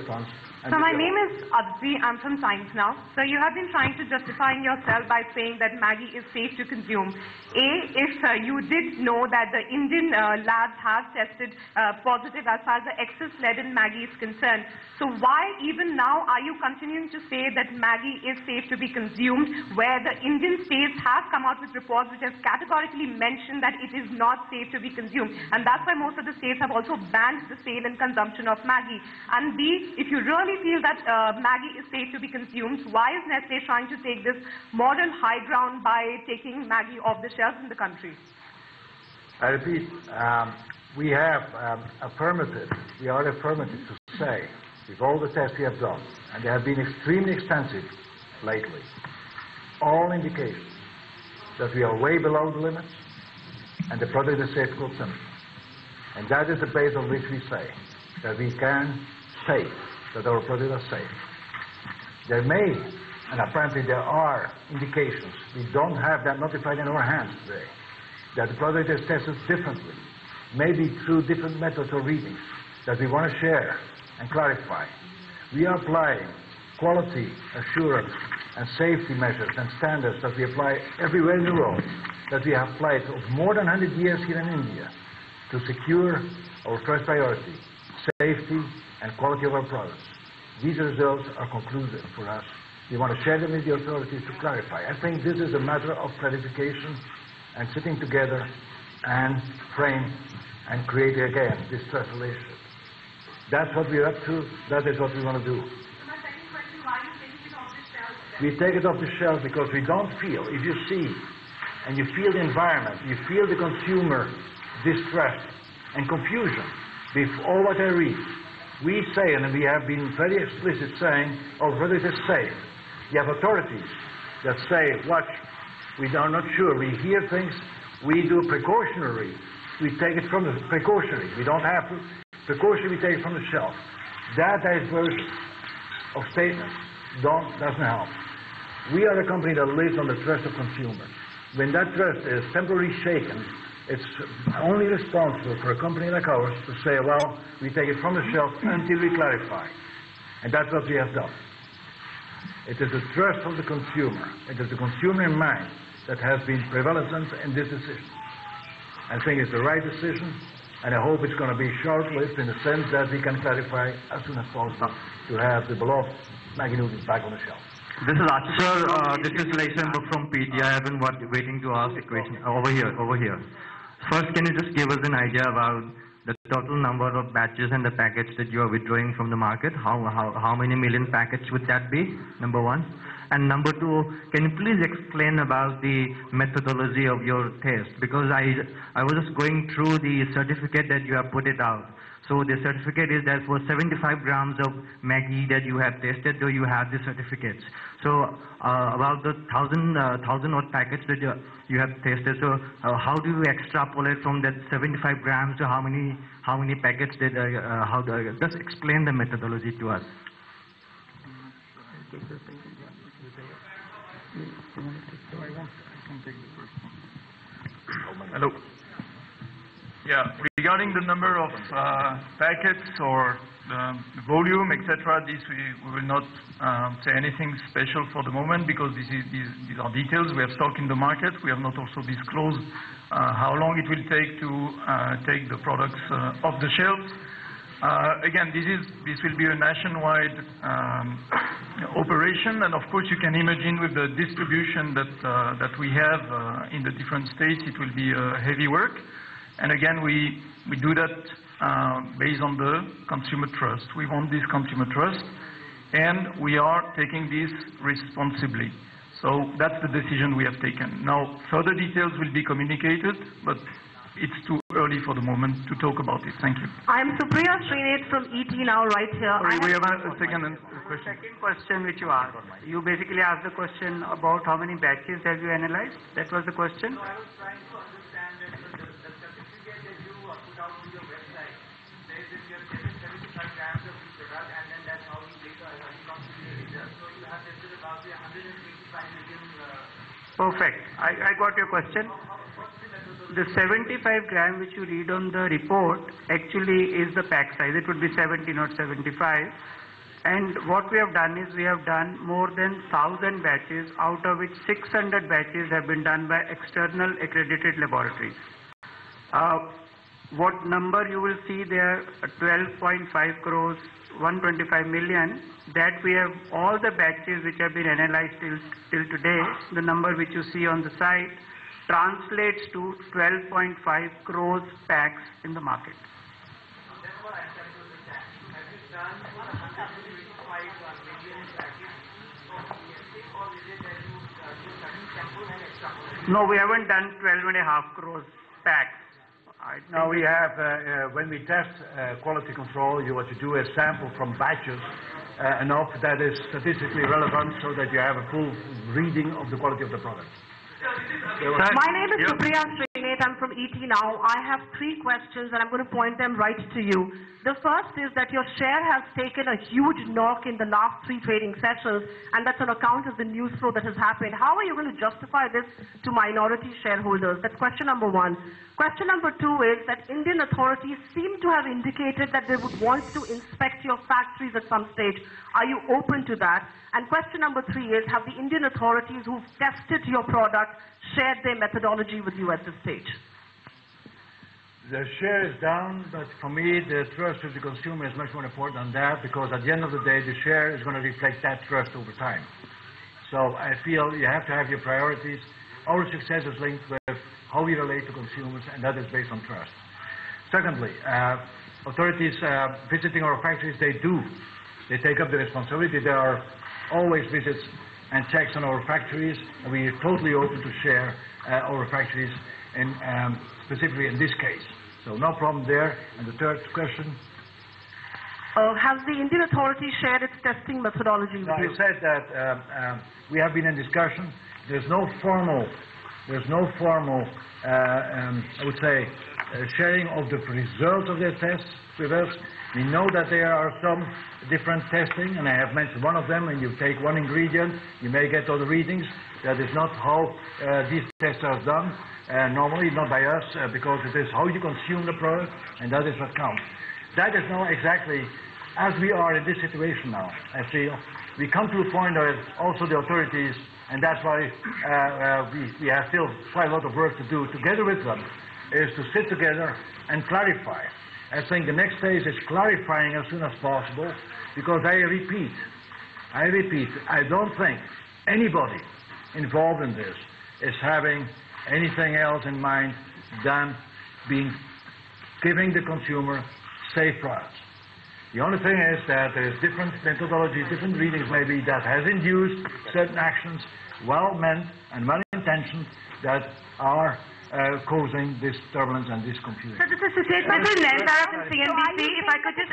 response. So my name is Aditi. I'm from Science Now. So you have been trying to justifying yourself by saying that Maggi is safe to consume. If you did know that the Indian labs have tested positive as far as the excess lead in Maggi is concerned, so why even now are you continuing to say that Maggi is safe to be consumed, where the Indian states have come out with reports which have categorically mentioned that it is not safe to be consumed, and that's why most of the states have also banned the sale and consumption of Maggi. And B, if you really feel that Maggi is safe to be consumed, why is Nestle trying to take this moral high ground by taking Maggi off the shelves in the country? I repeat, we are permitted to say, with all the tests we have done, and they have been extremely extensive lately, all indications that we are way below the limits and the product is safe to consume. And that is the base on which we say that we can say that our products are safe. There may, and apparently there are indications, we don't have that notified in our hands today, that the product is tested differently, maybe through different methods or readings, that we want to share and clarify. We are applying quality assurance and safety measures and standards that we apply everywhere in the world, that we have applied for more than 100 years here in India to secure our first priority, safety and quality of our products. These results are conclusive for us. We want to share them with the authorities to clarify. I think this is a matter of clarification and sitting together and frame and create again this trust relationship. That's what we're up to. That is what we want to do. My second question, why are you taking it off the shelves? We take it off the shelf because we don't feel, if you see and you feel the environment, you feel the consumer distress and confusion with all what I read. We say, and we have been very explicit saying, our product is safe. You have authorities that say, watch, we are not sure. We hear things, we do precautionary. We take it from the precautionary. We don't have to. Precautionary, we take it from the shelf. That diversion of statements doesn't help. We are a company that lives on the trust of consumers. When that trust is temporarily shaken, it's only responsible for a company like ours to say, well, we take it from the shelf until we clarify. And that's what we have done. It is the trust of the consumer. It is the consumer in mind that has been prevalent in this decision. I think it's the right decision, and I hope it's going to be short-lived in the sense that we can clarify as soon as possible to have the beloved Maggi Noodles back on the shelf. This is Sir, this is Lakshman from PD. I have been waiting to ask a question. Over here. First, can you just give us an idea about the total number of batches and the packets that you are withdrawing from the market? How many million packets would that be? Number one. And number two, can you please explain about the methodology of your test? Because I was just going through the certificate that you have put it out. So the certificate is that for 75 grams of Maggi that you have tested, though you have the certificates. So about the 1,000 odd packets that you have tested. So how do you extrapolate from that 75 grams to how many packets did? Just explain the methodology to us. Hello. Yeah, regarding the number of packets or volume, etc., this we will not say anything special for the moment because these are details. We have stock in the market. We have not also disclosed how long it will take to take the products off the shelves. Again, this will be a nationwide operation, and of course you can imagine with the distribution that we have in the different states, it will be heavy work. And again, we do that based on the consumer trust. We want this consumer trust, and we are taking this responsibly. So that's the decision we have taken. Now, further details will be communicated, but it's too early for the moment to talk about it. Thank you. I'm Supriya Srinath from ET Now right here. Sorry, we have a second question. Second question which you asked. You basically asked the question about how many batches have you analyzed? That was the question? No, I was trying to understand that the certificate that you put out on your website says that you have tested 75 grams of the product, and then that's how you take a reconciliation result. So you have tested about 125 million. Perfect. I got your question. The 75 gram which you read on the report actually is the pack size. It would be 70, not 75. And what we have done is we have done more than 1,000 batches, out of which 600 batches have been done by external accredited laboratories. What number you will see there, 12.5 crores, 125 million, that we have all the batches which have been analyzed till today, the number which you see on the side, translates to 12.5 crores packs in the market. No, we haven't done 12.5 crores packs. Now we have, when we test quality control, what you do is sample from batches enough that is statistically relevant so that you have a full reading of the quality of the product. My name is Supriya Srinath. I'm from ET Now. I have 3 questions and I'm going to point them right to you. The first is that your share has taken a huge knock in the last 3 trading sessions, and that's on account of the news flow that has happened. How are you going to justify this to minority shareholders? That's question number 1. Question number 2 is that Indian authorities seem to have indicated that they would want to inspect your factories at some stage. Are you open to that? And question number 3 is, have the Indian authorities who've tested your product shared their methodology with you at this stage? The share is down, but for me, the trust of the consumer is much more important than that, because at the end of the day, the share is going to reflect that trust over time. So I feel you have to have your priorities. Our success is linked with how we relate to consumers, and that is based on trust. Secondly, authorities visiting our factories, they take up the responsibility. There are always visits and checks on our factories, and we are totally open to share our factories, in, specifically in this case. So no problem there. And the third question? Has the Indian authority shared its testing methodology with you? I said that we have been in discussion. There's no formal, I would say, sharing of the results of their tests with us. We know that there are some different testing, and I have mentioned one of them. When you take one ingredient, you may get other readings. That is not how these tests are done. Normally, not by us, because it is how you consume the product, and that is what counts. That is now exactly as we are in this situation now. I feel we come to a point where also the authorities, and that's why we have still quite a lot of work to do together with them, is to sit together and clarify. I think the next phase is clarifying as soon as possible, because I repeat, I don't think anybody involved in this is having anything else in mind than giving the consumer safe products. The only thing is that there is different methodologies, different readings maybe, that has induced certain actions, well-meant and well-intentioned, that are causing this turbulence and this confusion. So this is Susheth Nandara from CNBC. If I could just